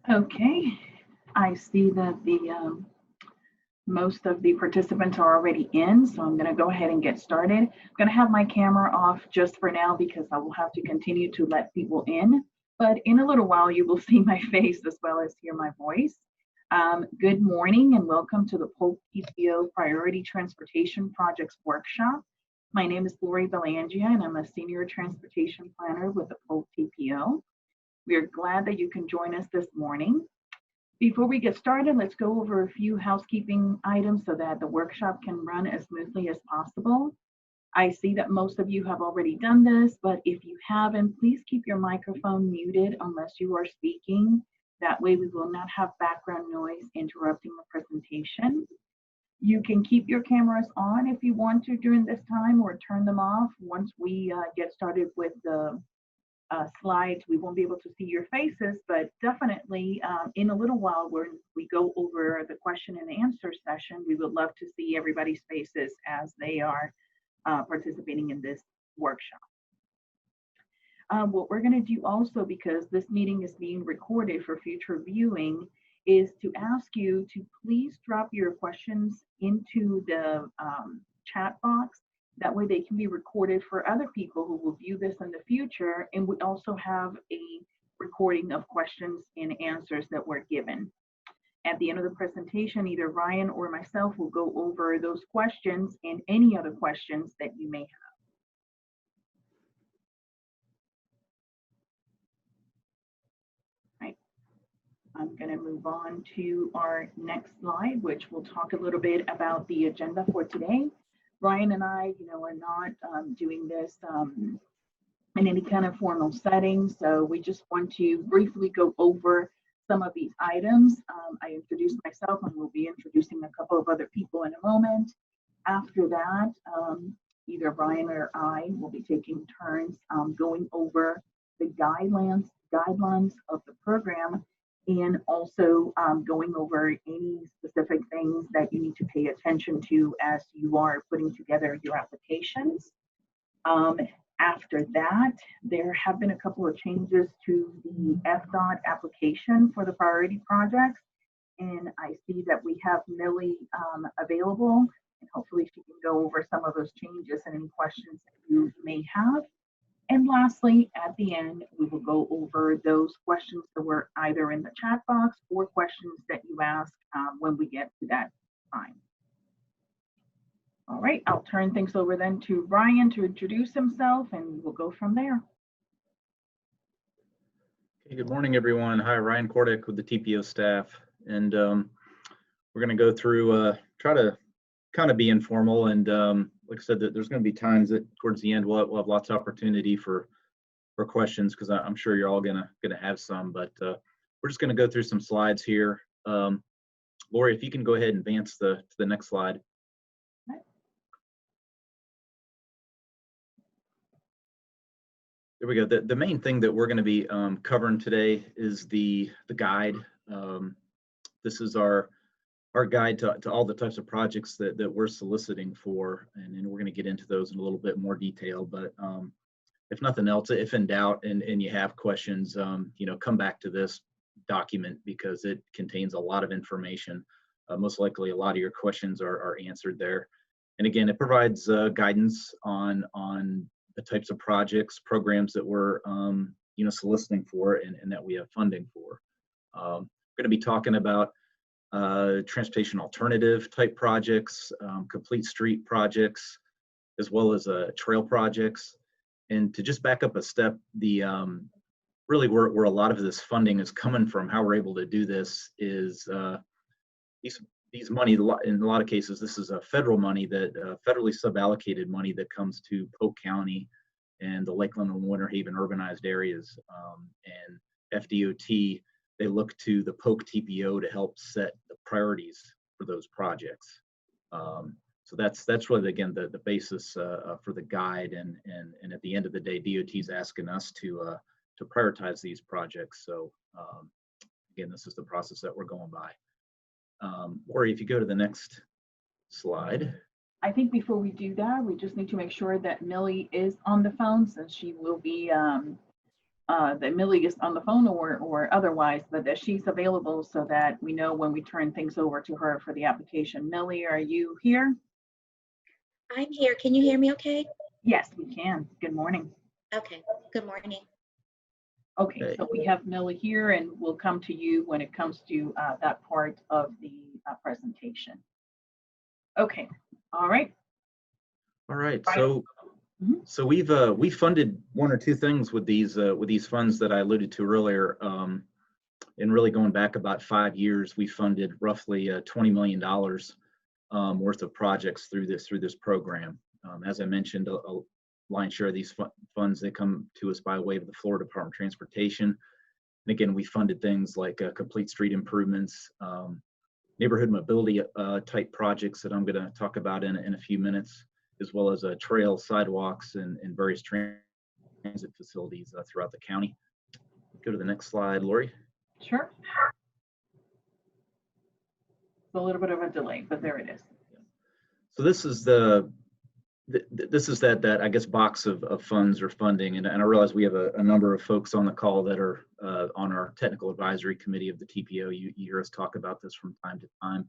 Okay, I see that the most of the participants are already in, so I'm going to go ahead and get started. I'm going to have my camera off just for now because I will have to continue to let people in, but in a little while you will see my face as well as hear my voice. Good morning and welcome to the Polk TPO Priority Transportation Projects Workshop. My name is Lori Belangia and I'm a Senior Transportation Planner with the Polk TPO. We are glad that you can join us this morning. Before we get started, let's go over a few housekeeping items so that the workshop can run as smoothly as possible. I see that most of you have already done this, but if you haven't, please keep your microphone muted unless you are speaking. That way we will not have background noise interrupting the presentation. You can keep your cameras on if you want to during this time or turn them off once we get started with the slides. We won't be able to see your faces, but definitely in a little while when we go over the question and answer session, we would love to see everybody's faces as they are participating in this workshop. What we're going to do also, because this meeting is being recorded for future viewing, is to ask you to please drop your questions into the chat box. That way they can be recorded for other people who will view this in the future, and we also have a recording of questions and answers that were given. At the end of the presentation, either Ryan or myself will go over those questions and any other questions that you may have. Right. I'm going to move on to our next slide, which will talk a little bit about the agenda for today. Brian and I, are not doing this in any kind of formal setting, so we just want to briefly go over some of these items. I introduced myself and we'll be introducing a couple of other people in a moment. After that, either Brian or I will be taking turns going over the guidelines of the program, and also going over any specific things that you need to pay attention to as you are putting together your applications. After that, there have been a couple of changes to the FDOT application for the priority projects, and I see that we have Millie available, and hopefully she can go over some of those changes and any questions that you may have. And lastly, at the end, we will go over those questions that were either in the chat box or questions that you ask when we get to that time. All right, I'll turn things over then to Ryan to introduce himself and we'll go from there. Okay, good morning, everyone. Hi, Ryan Kordick with the TPO staff. And we're going to go through, try to kind of be informal, and like I said, that there's going to be times that towards the end we'll have lots of opportunity for questions, because I'm sure you're all gonna have some. But we're just going to go through some slides here. Lori, if you can go ahead and advance to the next slide. There we go. The main thing that we're going to be covering today is the guide. This is our guide to all the types of projects that we're soliciting for, and we're going to get into those in a little bit more detail. But if nothing else, if in doubt and you have questions, come back to this document because it contains a lot of information. Most likely a lot of your questions are answered there. And again, it provides guidance on the types of projects, programs that we're soliciting for and that we have funding for. We're going to be talking about transportation alternative type projects, complete street projects, as well as trail projects. And to just back up a step, the really where a lot of this funding is coming from, how we're able to do this is these money, in a lot of cases, this is a federal money, that federally suballocated money that comes to Polk County and the Lakeland and Winter Haven urbanized areas. And FDOT, they look to the Polk TPO to help set the priorities for those projects. So that's really, again, the basis for the guide. And at the end of the day, DOT is asking us to prioritize these projects. So again, this is the process that we're going by. Lori, if you go to the next slide. I think before we do that, we just need to make sure that Millie is on the phone, since she will be that Millie is on the phone or otherwise, but that she's available so that we know when we turn things over to her for the application. Millie, are you here? I'm here. Can you hear me okay? Yes, we can. Good morning. Okay. Good morning. Okay, so we have Millie here, and we'll come to you when it comes to that part of the presentation. Okay, all right. All right. Mhm. So we funded one or two things with these funds that I alluded to earlier. And really going back about 5 years, we funded roughly $20 million worth of projects through this program. As I mentioned, a lion's share of these funds, they come to us by way of the Florida Department of Transportation. And again, we funded things like complete street improvements, neighborhood mobility type projects that I'm going to talk about in a few minutes, as well as trails, sidewalks, and various transit facilities throughout the county. Go to the next slide, Lori. Sure. It's a little bit of a delay, but there it is. So this is that I guess box of funds or funding, and I realize we have a number of folks on the call that are on our technical advisory committee of the TPO. You hear us talk about this from time to time.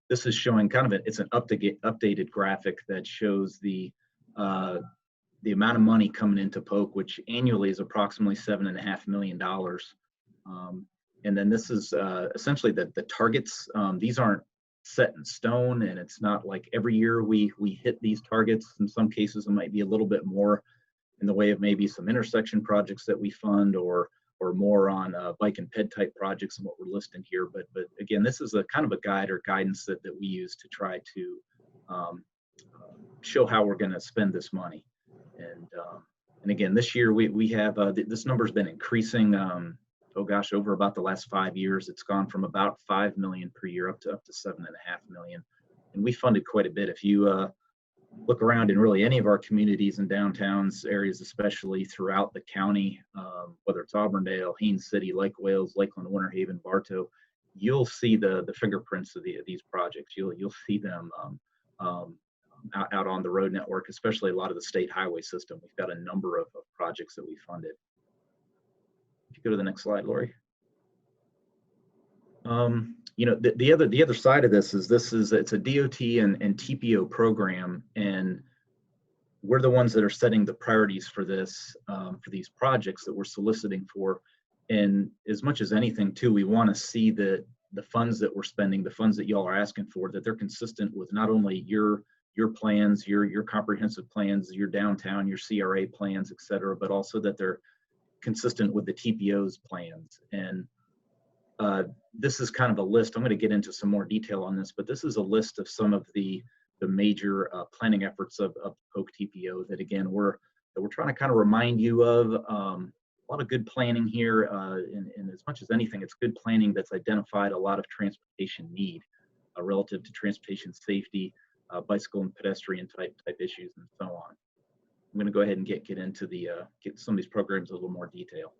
This is showing kind of it's an updated graphic that shows the amount of money coming into Polk, which annually is approximately $7.5 million. And then this is essentially the targets. These aren't set in stone, and it's not like every year we hit these targets. In some cases, it might be a little bit more in the way of maybe some intersection projects that we fund, or more on bike and ped type projects and what we're listing here. But again, this is a kind of a guide or guidance that we use to try to show how we're going to spend this money. And again, this year we have this number's been increasing. Oh gosh, over about the last 5 years, it's gone from about 5 million per year up to 7.5 million, and we funded quite a bit. If you look around in really any of our communities and downtowns areas, especially throughout the county, whether it's Auburndale, Haines City, Lake Wales, Lakeland, Winter Haven, Bartow, you'll see the fingerprints of these projects. You'll see them out on the road network, especially a lot of the state highway system. We've got a number of projects that we funded. If you go to the next slide, Lori. You know, the other side of this is it's a DOT and TPO program, and we're the ones that are setting the priorities for this for these projects that we're soliciting for. And as much as anything, too, we want to see that the funds that we're spending, the funds that y'all are asking for, that they're consistent with not only your plans, your comprehensive plans, your downtown, your CRA plans, et cetera, but also that they're consistent with the TPO's plans. And this is kind of a list. I'm going to get into some more detail on this, but this is a list of some of the major planning efforts of Polk TPO that, again, we're trying to kind of remind you of. A lot of good planning here, and as much as anything, it's good planning that's identified a lot of transportation need relative to transportation safety, bicycle and pedestrian type issues, and so on. I'm going to go ahead and get into get some of these programs in a little more detail.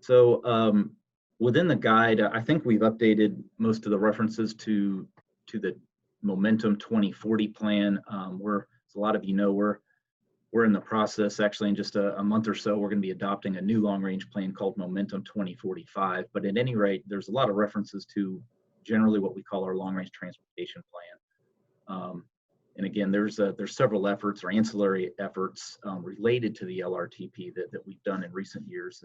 So within the guide, I think we've updated most of the references to the Momentum 2040 plan. As a lot of you know, we're in the process, actually in just a month or so, we're going to be adopting a new long-range plan called Momentum 2045. But at any rate, there's a lot of references to generally what we call our long-range transportation plan. And again, there's several efforts or ancillary efforts related to the LRTP that we've done in recent years.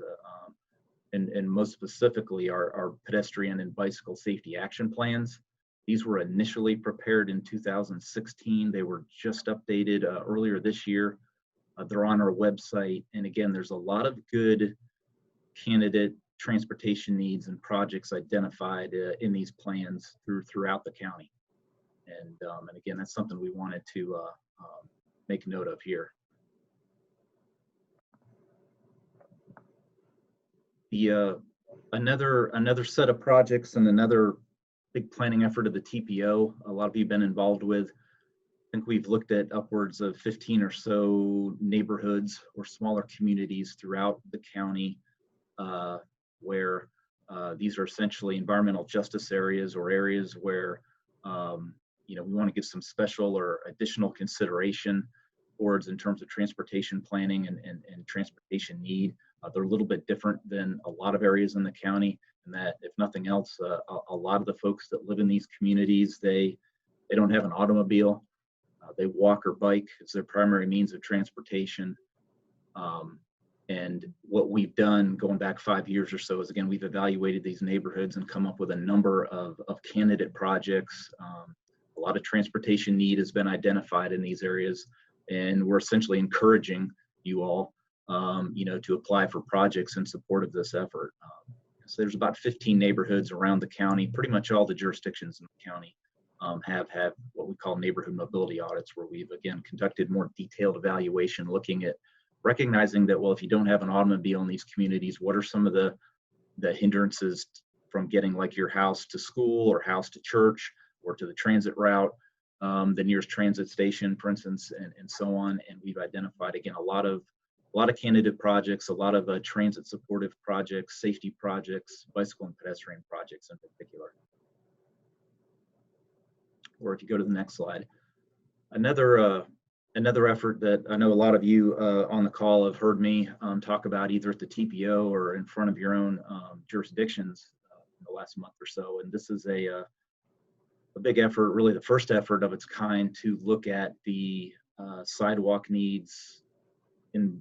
And most specifically, our pedestrian and bicycle safety action plans. These were initially prepared in 2016. They were just updated earlier this year. They're on our website. And again, there's a lot of good candidate transportation needs and projects identified in these plans throughout the county. And again, that's something we wanted to make note of here. Another set of projects and another big planning effort of the TPO, a lot of you have been involved with. I think we've looked at upwards of 15 or so neighborhoods or smaller communities throughout the county where these are essentially environmental justice areas or areas where we want to give some special or additional consideration towards in terms of transportation planning and transportation need. They're a little bit different than a lot of areas in the county, and that if nothing else, a lot of the folks that live in these communities, they don't have an automobile. They walk or bike as their primary means of transportation. And what we've done going back 5 years or so is, again, we've evaluated these neighborhoods and come up with a number of candidate projects. A lot of transportation need has been identified in these areas, and we're essentially encouraging you all, to apply for projects in support of this effort. So there's about 15 neighborhoods around the county. Pretty much all the jurisdictions in the county have what we call neighborhood mobility audits, where we've, again, conducted more detailed evaluation, looking at recognizing that, well, if you don't have an automobile in these communities, what are some of the hindrances from getting like your house to school or house to church or to the transit route, the nearest transit station, for instance, and so on. And we've identified, again, a lot of candidate projects, a lot of transit supportive projects, safety projects, bicycle and pedestrian projects in particular. Or if you go to the next slide, another effort that I know a lot of you on the call have heard me talk about, either at the TPO or in front of your own jurisdictions in the last month or so. And this is a big effort, really the first effort of its kind, to look at the sidewalk needs in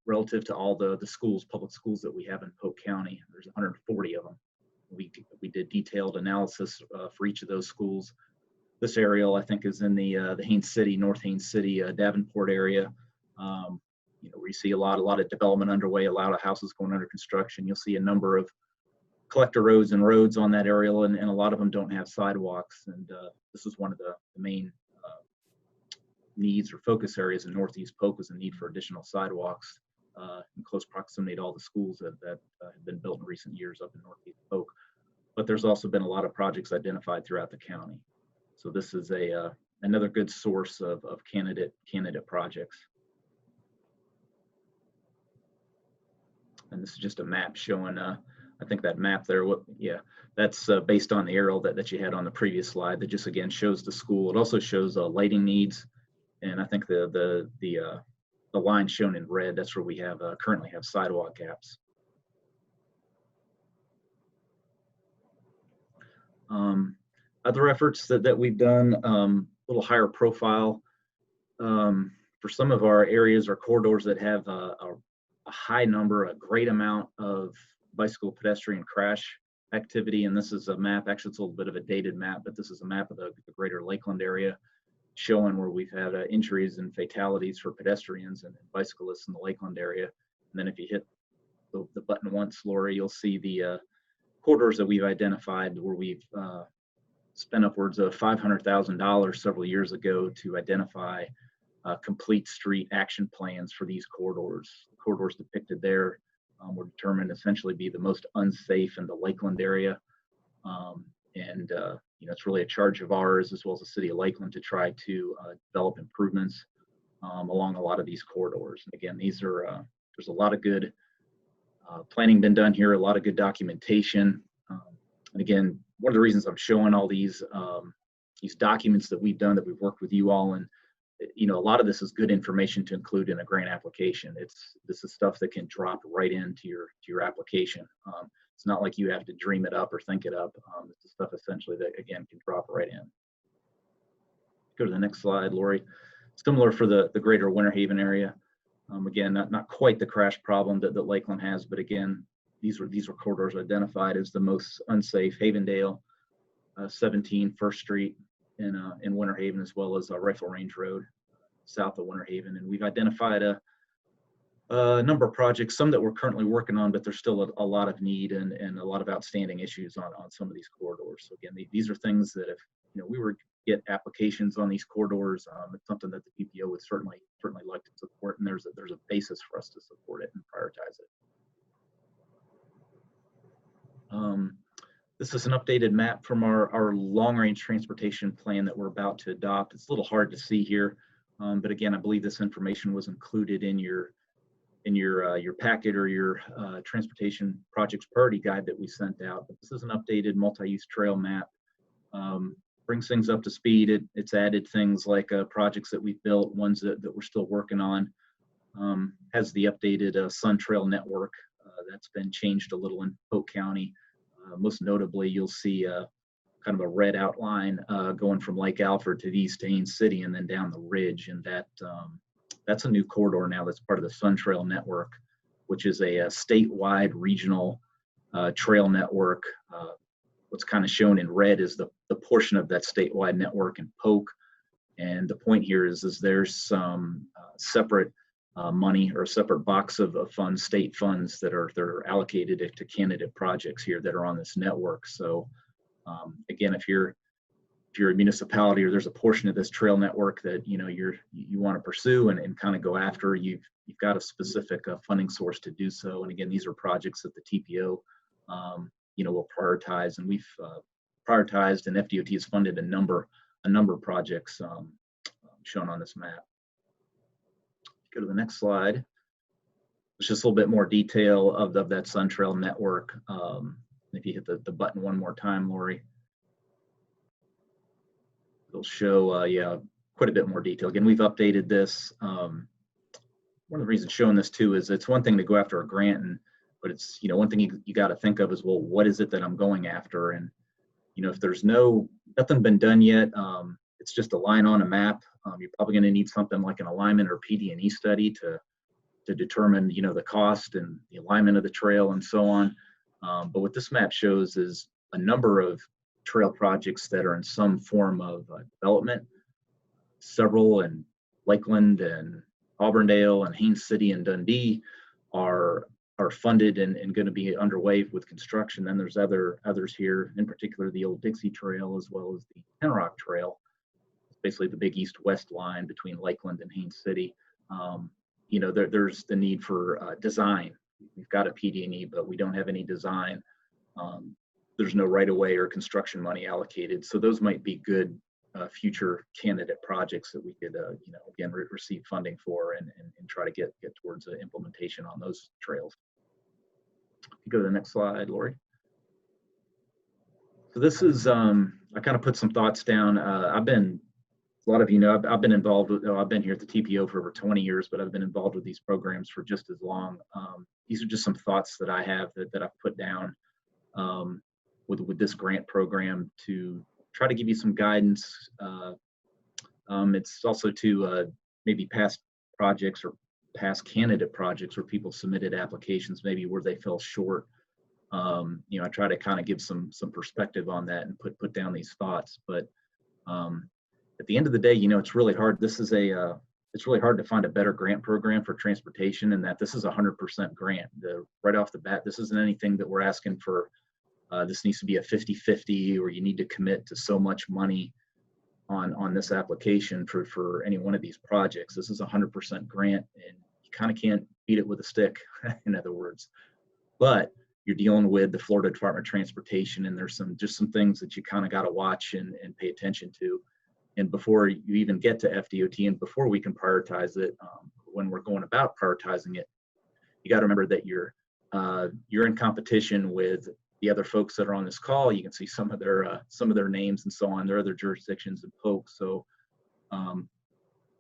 relative to all the schools, public schools that we have in Polk County. There's 140 of them. We did detailed analysis for each of those schools. This aerial, I think, is in the Haines City, North Haines City, Davenport area. Where you see a lot of development underway, a lot of houses going under construction. You'll see a number of collector roads and roads on that aerial, and a lot of them don't have sidewalks. And this is one of the main needs or focus areas in Northeast Polk, is a need for additional sidewalks in close proximity to all the schools that have been built in recent years up in Northeast Polk. But there's also been a lot of projects identified throughout the county. So this is another good source of candidate projects. And this is just a map showing, I think that map there, that's based on the aerial that you had on the previous slide, that just, again, shows the school. It also shows lighting needs. And I think the line shown in red, that's where we have currently have sidewalk gaps. Other efforts that we've done, a little higher profile, for some of our areas or corridors that have a high number, a great amount of bicycle pedestrian crash activity. And this is a map, actually it's a little bit of a dated map, but this is a map of the greater Lakeland area, showing where we've had injuries and fatalities for pedestrians and bicyclists in the Lakeland area. And then if you hit the button once, Lori, you'll see the corridors that we've identified, where we've spent upwards of $500,000 several years ago to identify complete street action plans for these corridors. The corridors depicted there were determined to essentially be the most unsafe in the Lakeland area. It's really a charge of ours, as well as the city of Lakeland, to try to develop improvements along a lot of these corridors. And again, these are there's a lot of good planning been done here, a lot of good documentation. And again, one of the reasons I'm showing all these documents that we've done, that we've worked with you all, and a lot of this is good information to include in a grant application. This is stuff that can drop right into your application. It's not like you have to dream it up or think it up. It's stuff essentially that, again, can drop right in. Go to the next slide, Lori. Similar for the greater Winter Haven area. Again, not quite the crash problem that Lakeland has, but again, these were corridors identified as the most unsafe. Havendale, 17 First Street in Winter Haven, as well as Rifle Range Road south of Winter Haven. And we've identified a number of projects, some that we're currently working on, but there's still a lot of need and a lot of outstanding issues on some of these corridors. So again, these are things that if we were to get applications on these corridors, it's something that the TPO would certainly like to support, and there's a basis for us to support it and prioritize it. This is an updated map from our long-range transportation plan that we're about to adopt. It's a little hard to see here, but again, I believe this information was included in your packet or your transportation projects priority guide that we sent out. But this is an updated multi-use trail map, brings things up to speed. It's added things like projects that we've built, ones that we're still working on. Has the updated Sun Trail network that's been changed a little in Polk County. Most notably, you'll see kind of a red outline going from Lake Alfred to the east to Haines City and then down the ridge. And that's a new corridor now that's part of the Sun Trail network, which is a statewide regional trail network. What's kind of shown in red is the portion of that statewide network in Polk. And the point here is there's some separate money or a separate box of funds, state funds that are allocated to candidate projects here that are on this network. So again, if you're a municipality or there's a portion of this trail network that you want to pursue and kind of go after, you've got a specific funding source to do so. And again, these are projects that the TPO will prioritize, and we've prioritized, and FDOT has funded a number of projects shown on this map. Go to the next slide. There's just a little bit more detail of that Sun Trail network. If you hit the button one more time, Lori, it'll show, quite a bit more detail. Again, we've updated this. One of the reasons showing this too is it's one thing to go after a grant, but it's, one thing you got to think of is, well, what is it that I'm going after? And, if there's nothing been done yet, it's just a line on a map. You're probably going to need something like an alignment or PD&E study to determine, the cost and the alignment of the trail and so on. But what this map shows is a number of trail projects that are in some form of development. Several in Lakeland and Auburndale and Haines City and Dundee are funded and going to be underway with construction. Then there's others here, in particular the Old Dixie Trail as well as the Penrock Trail. It's basically the big east-west line between Lakeland and Haines City. There's the need for design. We've got a PD&E, but we don't have any design. There's no right-of-way or construction money allocated. So those might be good future candidate projects that we could, again, receive funding for and try to get towards implementation on those trails. Go to the next slide, Lori. So this is, I kind of put some thoughts down. A lot of you know, I've been involved with, I've been here at the TPO for over 20 years, but I've been involved with these programs for just as long. These are just some thoughts that I have that I've put down with this grant program to try to give you some guidance. It's also to maybe past projects or past candidate projects where people submitted applications, maybe where they fell short. I try to kind of give some perspective on that and put down these thoughts. But at the end of the day, it's really hard. It's really hard to find a better grant program for transportation, and that this is 100% grant. Right off the bat, this isn't anything that we're asking for. This needs to be a 50-50, or you need to commit to so much money on this application for any one of these projects. This is 100% grant, and you kind of can't beat it with a stick, in other words. But you're dealing with the Florida Department of Transportation, and there's just some things that you kind of got to watch and pay attention to. And before you even get to FDOT, and before we can prioritize it, when we're going about prioritizing it, you got to remember that you're in competition with the other folks that are on this call. You can see some of their names and so on. There are other jurisdictions in Polk. So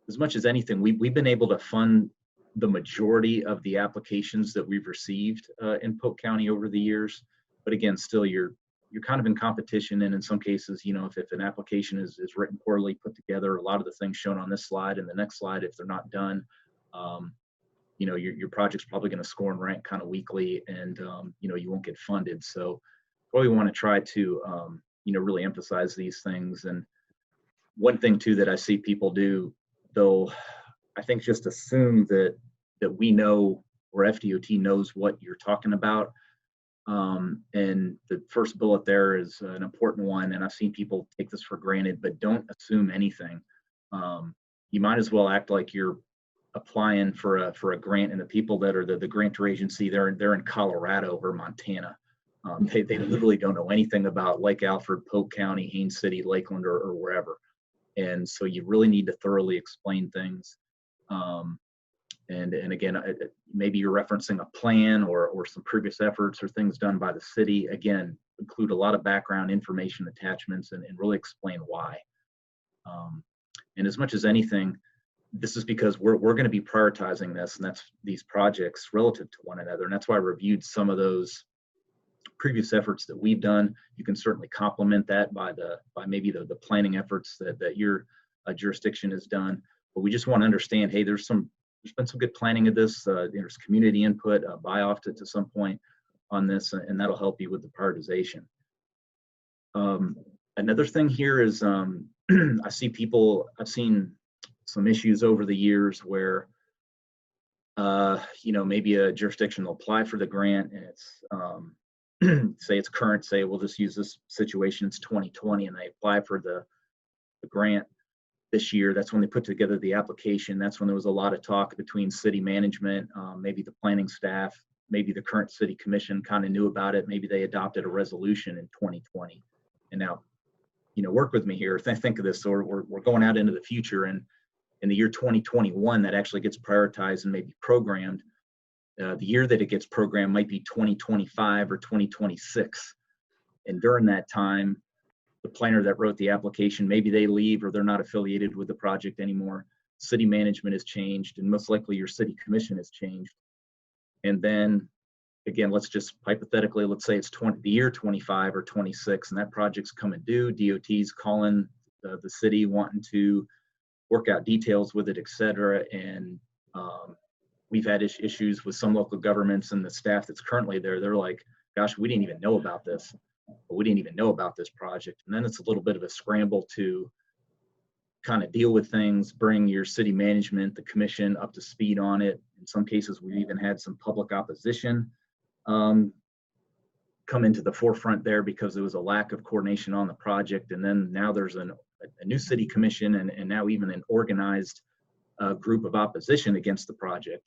as much as anything, we've been able to fund the majority of the applications that we've received in Polk County over the years. But again, still you're kind of in competition, and in some cases, if an application is written poorly, put together, a lot of the things shown on this slide and the next slide, if they're not done, your project's probably going to score and rank kind of weakly, and you won't get funded. So probably want to try to really emphasize these things. And one thing too that I see people do, they'll, I think, just assume that we know, or FDOT knows what you're talking about. And the first bullet there is an important one, and I've seen people take this for granted, but don't assume anything. You might as well act like you're applying for a grant, and the people that are the grantor agency, they're in Colorado or Montana. They literally don't know anything about Lake Alfred, Polk County, Haines City, Lakeland, or wherever. And so you really need to thoroughly explain things. And again, maybe you're referencing a plan or some previous efforts or things done by the city. Again, include a lot of background information attachments and really explain why. And as much as anything, this is because we're going to be prioritizing this, and that's these projects relative to one another. And that's why I reviewed some of those previous efforts that we've done. You can certainly complement that by maybe the planning efforts that your jurisdiction has done. But we just want to understand, hey, there's been some good planning of this. There's community input, buy-off to some point on this, and that'll help you with the prioritization. Another thing here is I've seen some issues over the years where maybe a jurisdiction will apply for the grant, and it's say it's current, say we'll just use this situation, it's 2020, and they apply for the grant this year. That's when they put together the application. That's when there was a lot of talk between city management, maybe the planning staff, maybe the current city commission kind of knew about it. Maybe they adopted a resolution in 2020. And now, work with me here. Think of this. So we're going out into the future, and in the year 2021, that actually gets prioritized and maybe programmed. The year that it gets programmed might be 2025 or 2026. And during that time, the planner that wrote the application, maybe they leave or they're not affiliated with the project anymore. City management has changed, and most likely your city commission has changed. And then again, let's just hypothetically, let's say it's the year 25 or 26, and that project's coming due. DOT's calling the city wanting to work out details with it, et cetera. And we've had issues with some local governments and the staff that's currently there. They're like, gosh, we didn't even know about this. We didn't even know about this project. And then it's a little bit of a scramble to kind of deal with things, bring your city management, the commission up to speed on it. In some cases, we've even had some public opposition come into the forefront there because there was a lack of coordination on the project. And then now there's a new city commission and now even an organized group of opposition against the project.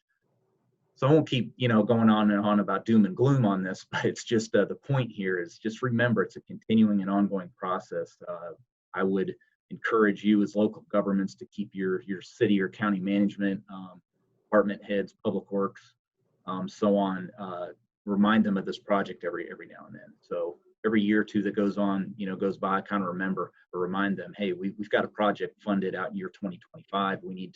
So I won't keep, going on and on about doom and gloom on this, but it's just the point here is just remember it's a continuing and ongoing process. I would encourage you as local governments to keep your city or county management, department heads, public works, so on, remind them of this project every now and then. So every year or two that goes on, goes by, kind of remember or remind them, hey, we've got a project funded out in year 2025. We need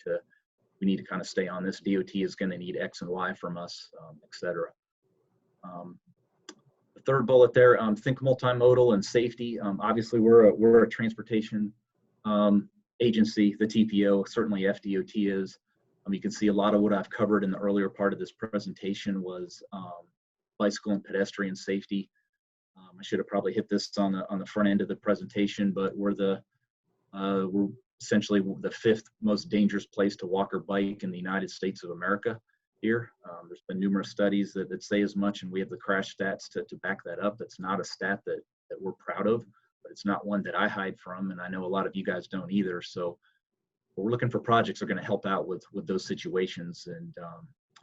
to kind of stay on this. DOT is going to need X and Y from us, et cetera. The third bullet there, think multimodal and safety. Obviously, we're a transportation agency, the TPO, certainly FDOT is. You can see a lot of what I've covered in the earlier part of this presentation was bicycle and pedestrian safety. I should have probably hit this on the front end of the presentation, but we're essentially the 5th most dangerous place to walk or bike in the United States of America here. There's been numerous studies that say as much, and we have the crash stats to back that up. That's not a stat that we're proud of, but it's not one that I hide from, and I know a lot of you guys don't either. So we're looking for projects that are going to help out with those situations, and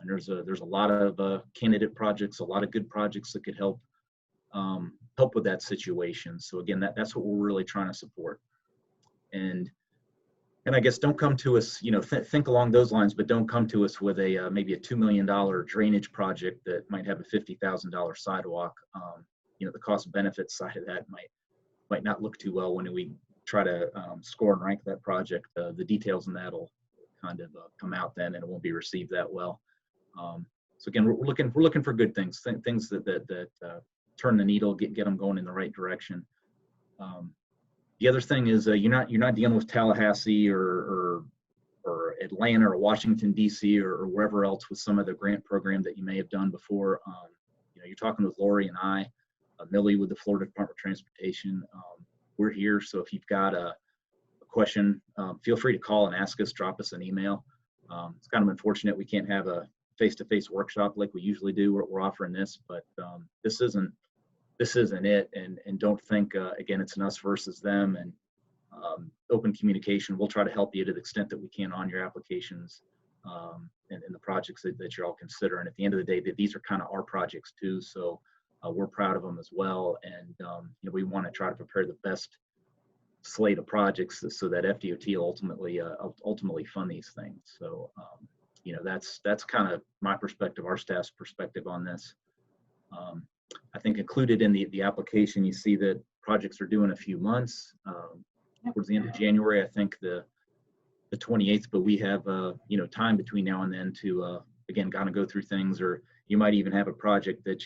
there's a lot of candidate projects, a lot of good projects that could help with that situation. So again, that's what we're really trying to support. And I guess don't come to us, think along those lines, but don't come to us with maybe a $2 million drainage project that might have a $50,000 sidewalk. The cost benefit side of that might not look too well when we try to score and rank that project. The details in that will kind of come out then, and it won't be received that well. So again, we're looking for good things, things that turn the needle, get them going in the right direction. The other thing is you're not dealing with Tallahassee or Atlanta or Washington D.C. or wherever else with some of the grant program that you may have done before. You're talking with Lori and I, Millie with the Florida Department of Transportation. We're here, so if you've got a question, feel free to call and ask us. Drop us an email. It's kind of unfortunate we can't have a face-to-face workshop like we usually do. We're offering this, but this isn't it, and don't think again it's an us versus them, and open communication. We'll try to help you to the extent that we can on your applications and the projects that you're all considering. At the end of the day, these are kind of our projects too, so we're proud of them as well, and we want to try to prepare the best slate of projects so that FDOT will ultimately fund these things. So that's kind of my perspective, our staff's perspective on this. I think included in the application, you see that projects are due in a few months. Towards the end of January, I think the 28th, but we have time between now and then to again kind of go through things, or you might even have a project that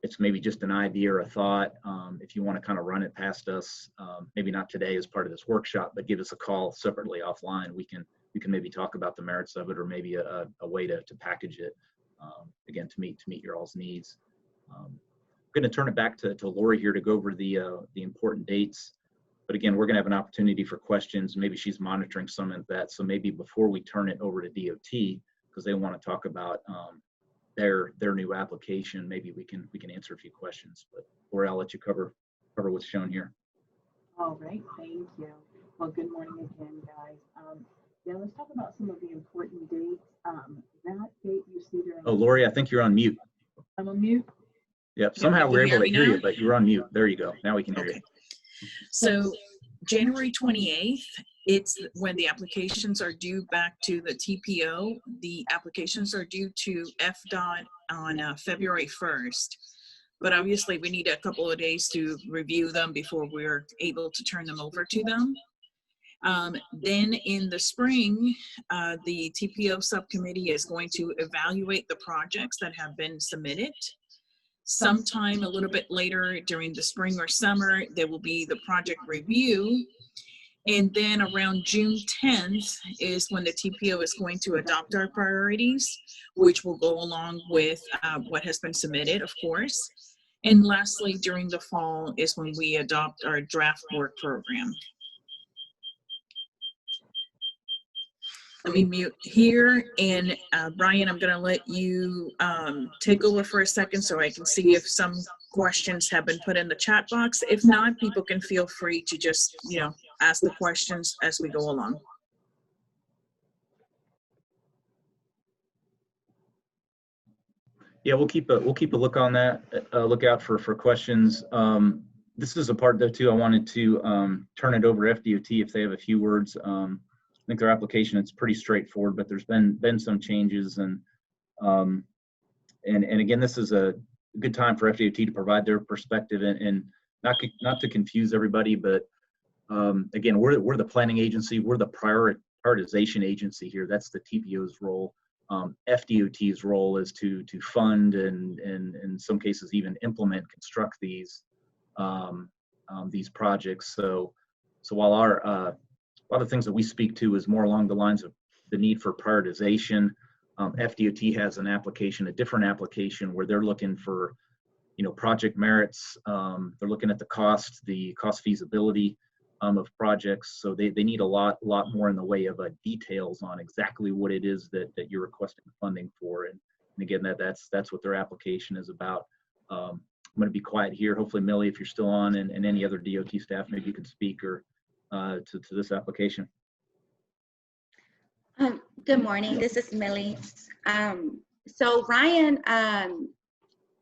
it's maybe just an idea or a thought. If you want to kind of run it past us, maybe not today as part of this workshop, but give us a call separately offline. We can maybe talk about the merits of it, or maybe a way to package it, again, to meet your all's needs. I'm going to turn it back to Lori here to go over the important dates. But again, we're going to have an opportunity for questions. Maybe she's monitoring some of that. So maybe before we turn it over to DOT, because they want to talk about their new application, maybe we can answer a few questions. But Lori, I'll let you cover what's shown here. All right, thank you. Well, good morning again, guys. Yeah, let's talk about some of the important dates. That date you see there. Oh, Lori, I think you're on mute. I'm on mute. Yep. Somehow we're able to hear you, but you're on mute. There you go. Now we can hear you. So January 28th, it's when the applications are due back to the TPO. The applications are due to FDOT on February 1st. But obviously we need a couple of days to review them before we're able to turn them over to them. Then in the spring, the TPO subcommittee is going to evaluate the projects that have been submitted. Sometime a little bit later during the spring or summer, there will be the project review. And then around June 10th is when the TPO is going to adopt our priorities, which will go along with what has been submitted, of course. And lastly, during the fall is when we adopt our draft work program. Let me mute here, and Brian, I'm going to let you take over for a second so I can see if some questions have been put in the chat box. If not, people can feel free to just, ask the questions as we go along. Yeah, we'll keep a look on that. Look out for questions. This is a part though too. I wanted to turn it over to FDOT if they have a few words. I think their application, it's pretty straightforward, but there's been some changes, and again, this is a good time for FDOT to provide their perspective and not to confuse everybody, but again, we're the planning agency, we're the prioritization agency here. That's the TPO's role. FDOT's role is to fund and in some cases even implement, construct these projects. So while a lot of things that we speak to is more along the lines of the need for prioritization. FDOT has an application, a different application, where they're looking for, project merits. They're looking at the cost feasibility of projects. So they need a lot more in the way of details on exactly what it is that you're requesting funding for. And again, that's what their application is about. I'm going to be quiet here. Hopefully, Millie, if you're still on, and any other DOT staff, maybe you could speak or to this application. Good morning, this is Millie. So Ryan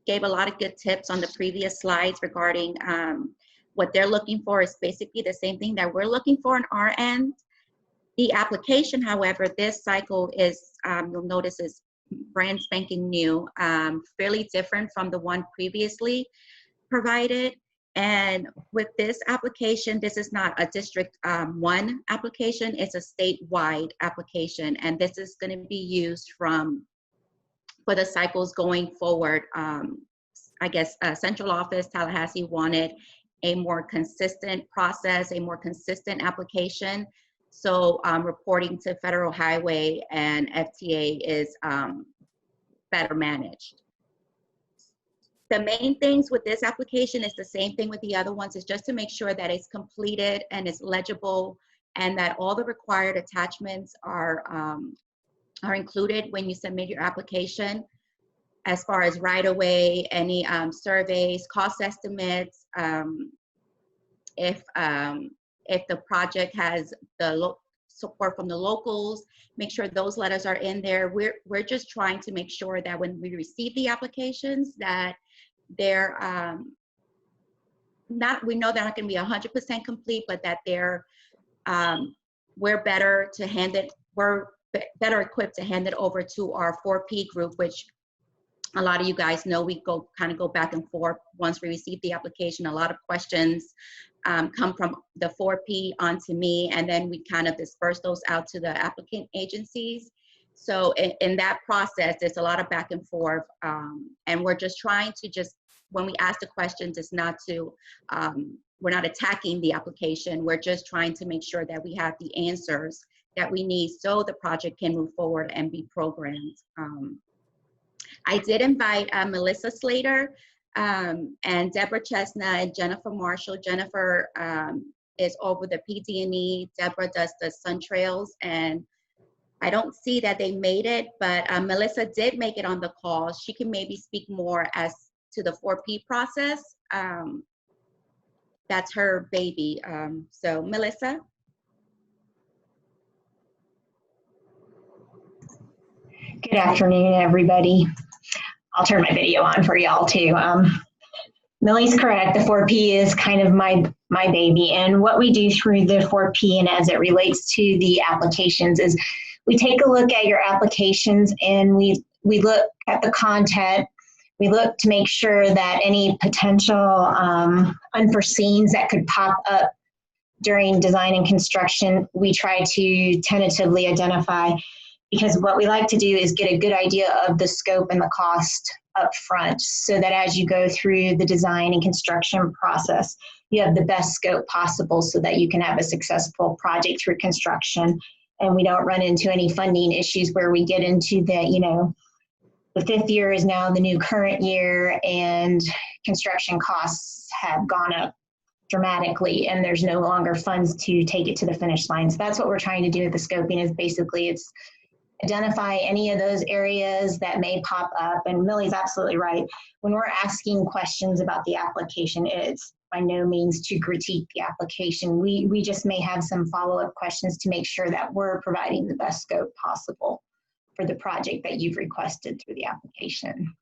gave a lot of good tips on the previous slides regarding what they're looking for is basically the same thing that we're looking for on our end. The application, however, this cycle is, you'll notice, is brand spanking new, fairly different from the one previously provided. And with this application, this is not a District 1 application, it's a statewide application. And this is going to be used for the cycles going forward. I guess central office, Tallahassee, wanted a more consistent process, a more consistent application. So reporting to Federal Highway and FTA is better managed. The main things with this application is the same thing with the other ones, is just to make sure that it's completed and it's legible, and that all the required attachments are included when you submit your application, as far as right-of-way, any surveys, cost estimates, if the project has the support from the locals, make sure those letters are in there. We're just trying to make sure that when we receive the applications, that they're we know they're not going to be 100% complete, but that we're better equipped to hand it over to our 4P group, which A lot of you guys know we kind of go back and forth once we receive the application. A lot of questions come from the 4P onto me, and then we kind of disperse those out to the applicant agencies. So in that process, there's a lot of back and forth, and we're just trying to when we ask the questions, it's not to, we're not attacking the application. We're just trying to make sure that we have the answers that we need so the project can move forward and be programmed. I did invite Melissa Slater and Deborah Chestnut and Jennifer Marshall. Jennifer is over the PD&E. Deborah does the Sun Trails, and I don't see that they made it, but Melissa did make it on the call. She can maybe speak more as to the 4P process. That's her baby. So Melissa. Good afternoon, everybody. I'll turn my video on for y'all too. Millie's correct. The 4P is kind of my baby, and what we do through the 4P and as it relates to the applications is we take a look at your applications and we look at the content. We look to make sure that any potential unforeseens that could pop up during design and construction, we try to tentatively identify, because what we like to do is get a good idea of the scope and the cost up front so that as you go through the design and construction process, you have the best scope possible so that you can have a successful project through construction, and we don't run into any funding issues where we get into the, the fifth year is now the new current year and construction costs have gone up dramatically and there's no longer funds to take it to the finish line. So that's what we're trying to do with the scoping, is basically it's identify any of those areas that may pop up. And Millie's absolutely right. When we're asking questions about the application, it's by no means to critique the application. We just may have some follow-up questions to make sure that we're providing the best scope possible for the project that you've requested through the application.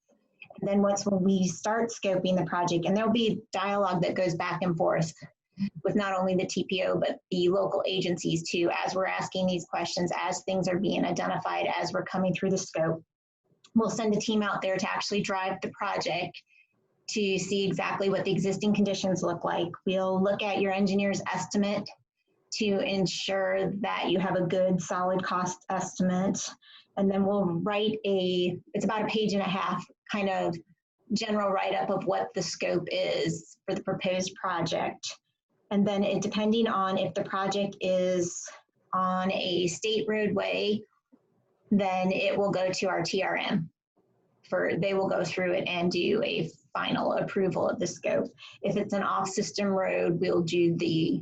And then when we start scoping the project, and there'll be dialogue that goes back and forth with not only the TPO, but the local agencies too, as we're asking these questions, as things are being identified, as we're coming through the scope. We'll send a team out there to actually drive the project to see exactly what the existing conditions look like. We'll look at your engineer's estimate to ensure that you have a good, solid cost estimate. And then we'll write it's about a page and a half kind of general write-up of what the scope is for the proposed project. And then depending on if the project is on a state roadway, then it will go to our TRM. They will go through it and do a final approval of the scope. If it's an off-system road, we'll do the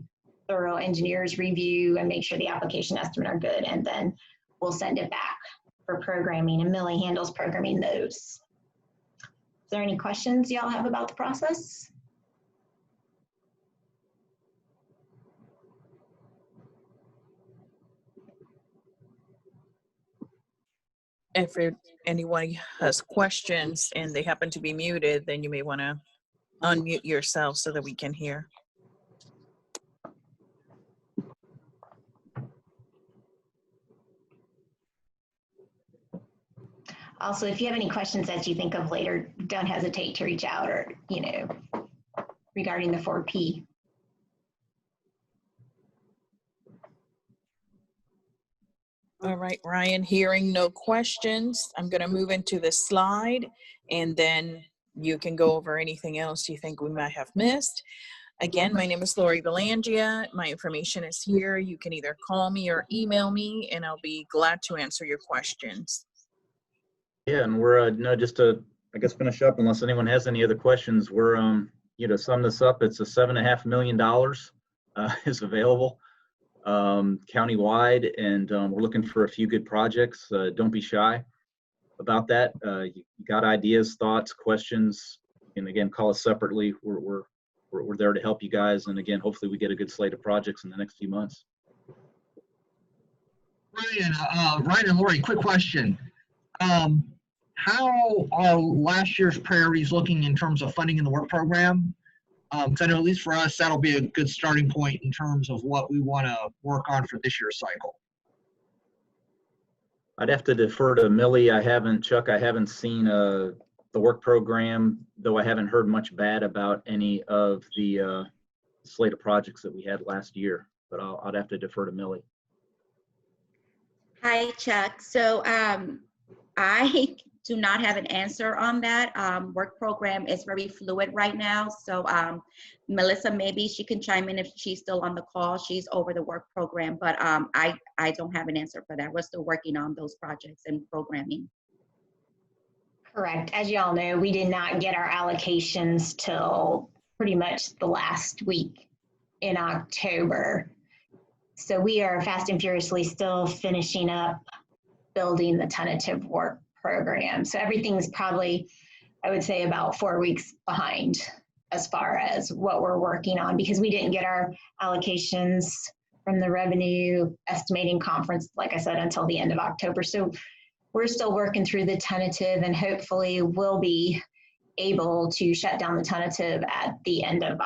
thorough engineer's review and make sure the application estimate are good, and then we'll send it back for programming, and Millie handles programming those. Is there any questions y'all have about the process? If anyone has questions and they happen to be muted, then you may want to unmute yourself so that we can hear. Also, if you have any questions that you think of later, don't hesitate to reach out, or, regarding the 4P. All right, Ryan, hearing no questions, I'm going to move into the slide, and then you can go over anything else you think we might have missed. Again, my name is Lori Belangia. My information is here. You can either call me or email me, and I'll be glad to answer your questions. Yeah, and we're just to, I guess, finish up, unless anyone has any other questions, we're to sum this up, it's a $7.5 million is available countywide, and we're looking for a few good projects. Don't be shy about that. You got ideas, thoughts, questions, and again, call us separately. We're there to help you guys, and again, hopefully we get a good slate of projects in the next few months. Ryan and Lori, quick question. How are last year's priorities looking in terms of funding in the work program? Because I know at least for us, that'll be a good starting point in terms of what we want to work on for this year's cycle. I'd have to defer to Millie. Chuck, I haven't seen work program, though I haven't heard much bad about any of the slate of projects that we had last year, but I'd have to defer to Millie. Hi, Chuck. So I do not have an answer on that. Work program is very fluid right now. So Melissa, maybe she can chime in if she's still on the call. She's over the work program, but I don't have an answer for that. We're still working on those projects and programming. Correct. As you all know, we did not get our allocations till pretty much the last week in October. So we are fast and furiously still finishing up building the tentative work program. So everything's probably, I would say, about 4 weeks behind as far as what we're working on, because we didn't get our allocations from the revenue estimating conference, like I said, until the end of October. So we're still working through the tentative, and hopefully we'll be able to shut down the tentative at the end of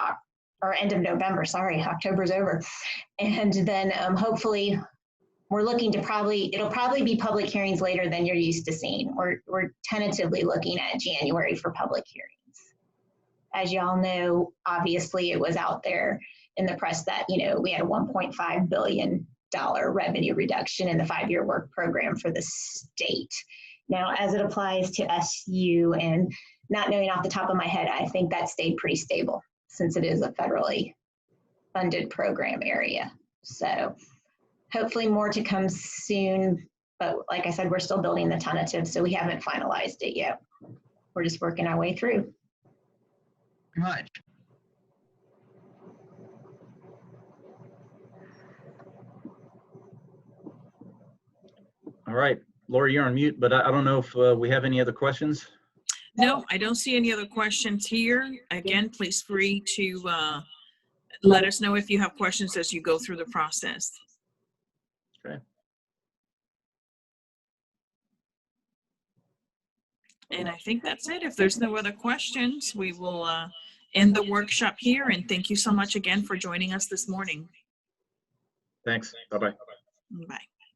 November. Sorry, October's over. And then hopefully we're looking to it'll probably be public hearings later than you're used to seeing. We're tentatively looking at January for public hearings. As y'all know, obviously it was out there in the press that, we had a $1.5 billion revenue reduction in the 5-year work program for the state. Now, as it applies to SU, and not knowing off the top of my head, I think that stayed pretty stable since it is a federally funded program area. So hopefully more to come soon, but like I said, we're still building the tentative, so we haven't finalized it yet. We're just working our way through. Pretty much. All right, Lori, you're on mute, but I don't know if we have any other questions. No, I don't see any other questions here. Again, please free to let us know if you have questions as you go through the process. Okay. And I think that's it. If there's no other questions, we will end the workshop here. And thank you so much again for joining us this morning. Thanks. Bye-bye. Bye.